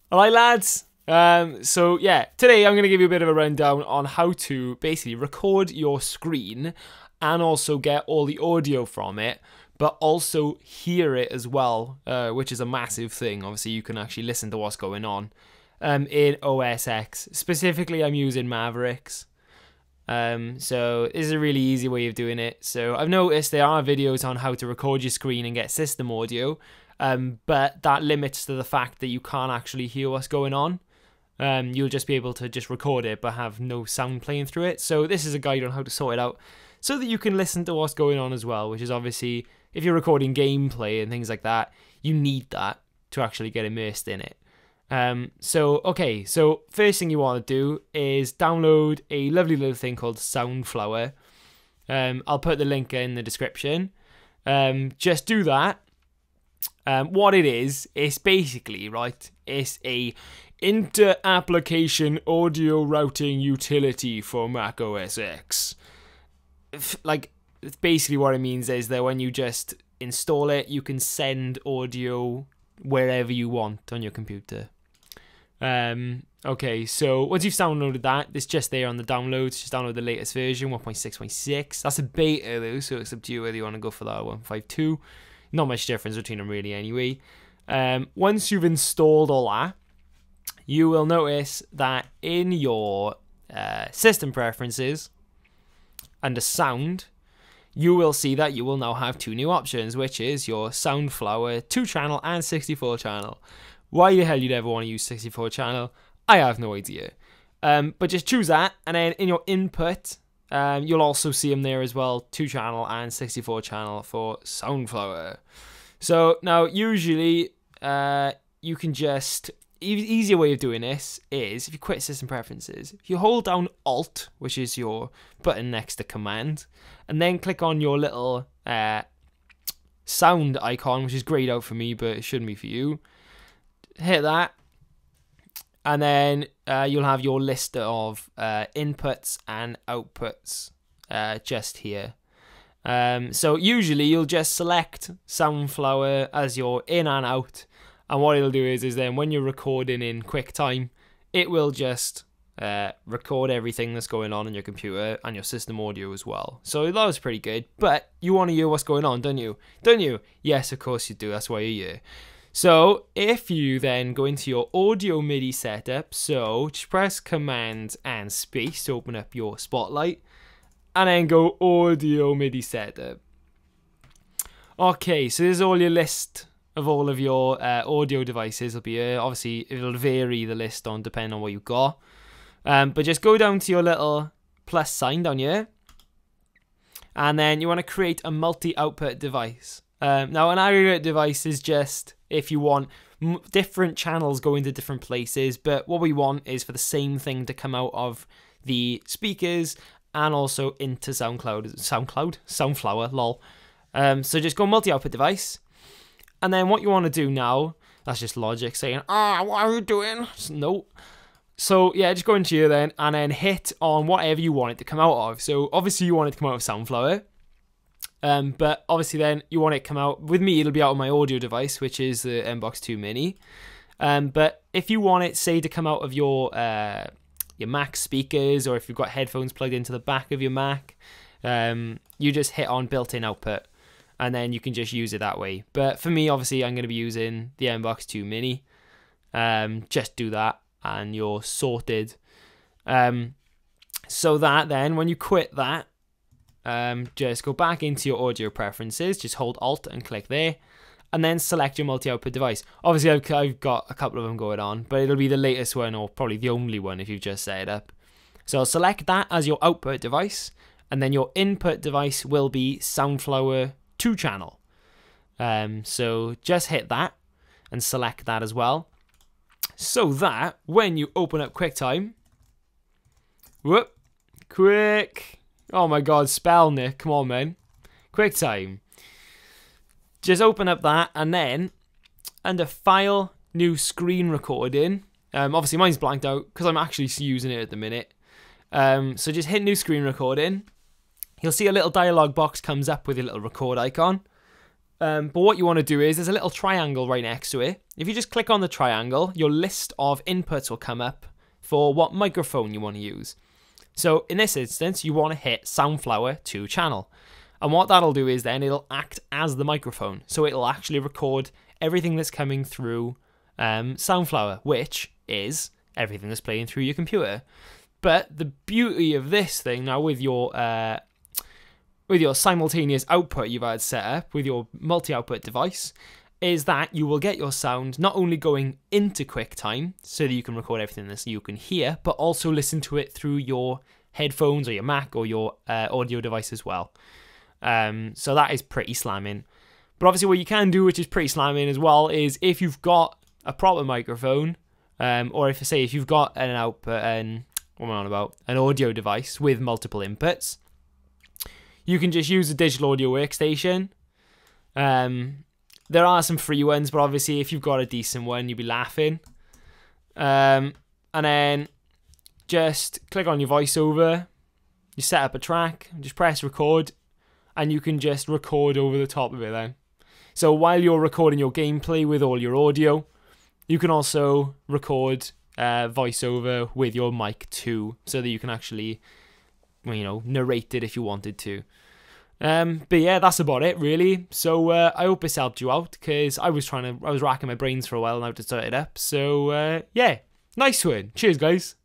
Alright lads, so yeah, today I'm going to give you a bit of a rundown on how to basically record your screen and also get all the audio from it, but also hear it as well, which is a massive thing. Obviously you can actually listen to what's going on in OSX. Specifically I'm using Mavericks. So this is a really easy way of doing it. So I've noticed there are videos on how to record your screen and get system audio, but that limits to the fact that you can't actually hear what's going on. You'll just be able to just record it but have no sound playing through it. So this is a guide on how to sort it out so that you can listen to what's going on as well, which is obviously, if you're recording gameplay and things like that, you need that to actually get immersed in it. So first thing you want to do is download a lovely little thing called Soundflower. I'll put the link in the description. Just do that. What it is, it's basically, right, it's a inter-application audio routing utility for Mac OS X. Like, basically what it means is that when you just install it, you can send audio wherever you want on your computer. Okay, so once you've downloaded that, it's just there on the downloads. Just download the latest version, 1.6.6. That's a beta though, so it's up to you whether you want to go for that 1.5.2. Not much difference between them really anyway. Once you've installed all that, you will notice that in your system preferences, under sound, you will see that you will now have two new options, which is your Soundflower 2-channel and 64-channel. Why the hell you'd ever want to use 64-channel, I have no idea. But just choose that, and then in your input, you'll also see them there as well, 2-channel and 64-channel for Soundflower. So now usually you can just, easier way of doing this is if you quit system preferences, if you hold down Alt, which is your button next to Command, and then click on your little sound icon, which is grayed out for me but it shouldn't be for you. Hit that, and then you'll have your list of inputs and outputs just here. So usually you'll just select Soundflower as your in and out, and what it'll do is then when you're recording in QuickTime, it will just record everything that's going on your computer and your system audio as well. So that was pretty good, but you want to hear what's going on, don't you? Don't you? Yes, of course you do. That's why you're here. So if you then go into your audio MIDI setup, so just press Command and space to open up your Spotlight, and then go audio MIDI setup. Okay, so there's all your list of all of your audio devices. It'll be here. Obviously it'll vary the list on depending on what you've got. But just go down to your little plus sign down here, and then you want to create a multi-output device. Now an aggregate device is just if you want different channels going to different places, but what we want is for the same thing to come out of the speakers and also into Soundflower, lol. So just go multi-output device, and then what you want to do now, that's just logic saying, what are you doing? No. So yeah, just go into here then, and then hit on whatever you want it to come out of. So obviously you want it to come out of Soundflower. But obviously then you want it to come out, with me it'll be out of my audio device, which is the MBox 2 Mini. But if you want it, say, to come out of your Mac speakers, or if you've got headphones plugged into the back of your Mac, you just hit on built-in output, and then you can just use it that way. But for me, obviously, I'm going to be using the MBox 2 Mini. Just do that, and you're sorted. So that then, when you quit that, just go back into your audio preferences, just hold Alt and click there, and then select your multi-output device. Obviously I've got a couple of them going on, but it'll be the latest one, or probably the only one if you've just set it up. So select that as your output device, and then your input device will be Soundflower 2-channel. So just hit that and select that as well, so that when you open up QuickTime, oh my god, spell Nick, come on man, QuickTime. Just open up that, and then under File, New Screen Recording, obviously mine's blanked out because I'm actually using it at the minute. So just hit New Screen Recording. You'll see a little dialog box comes up with a little record icon. But what you want to do is, there's a little triangle right next to it. if you just click on the triangle, your list of inputs will come up for what microphone you want to use. So in this instance, you want to hit Soundflower 2 channel. And what that'll do is then it'll act as the microphone. So it'll actually record everything that's coming through Soundflower, which is everything that's playing through your computer. But the beauty of this thing now with your simultaneous output you've had set up with your multi-output device is that you will get your sound not only going into QuickTime so that you can record everything that you can hear, but also listen to it through your headphones or your Mac or your audio device as well. So that is pretty slamming. But obviously what you can do, which is pretty slamming as well, is if you've got a proper microphone, or if you've got an output, an audio device with multiple inputs, you can just use a digital audio workstation. There are some free ones, but obviously if you've got a decent one, you'll be laughing. And then just click on your voiceover, you set up a track, just press record, and you can just record over the top of it then. So while you're recording your gameplay with all your audio, you can also record voiceover with your mic too, so that you can actually, narrate it if you wanted to. But yeah, that's about it really. So I hope this helped you out, because I was racking my brains for a while and how to set it up. So yeah, nice one. Cheers guys.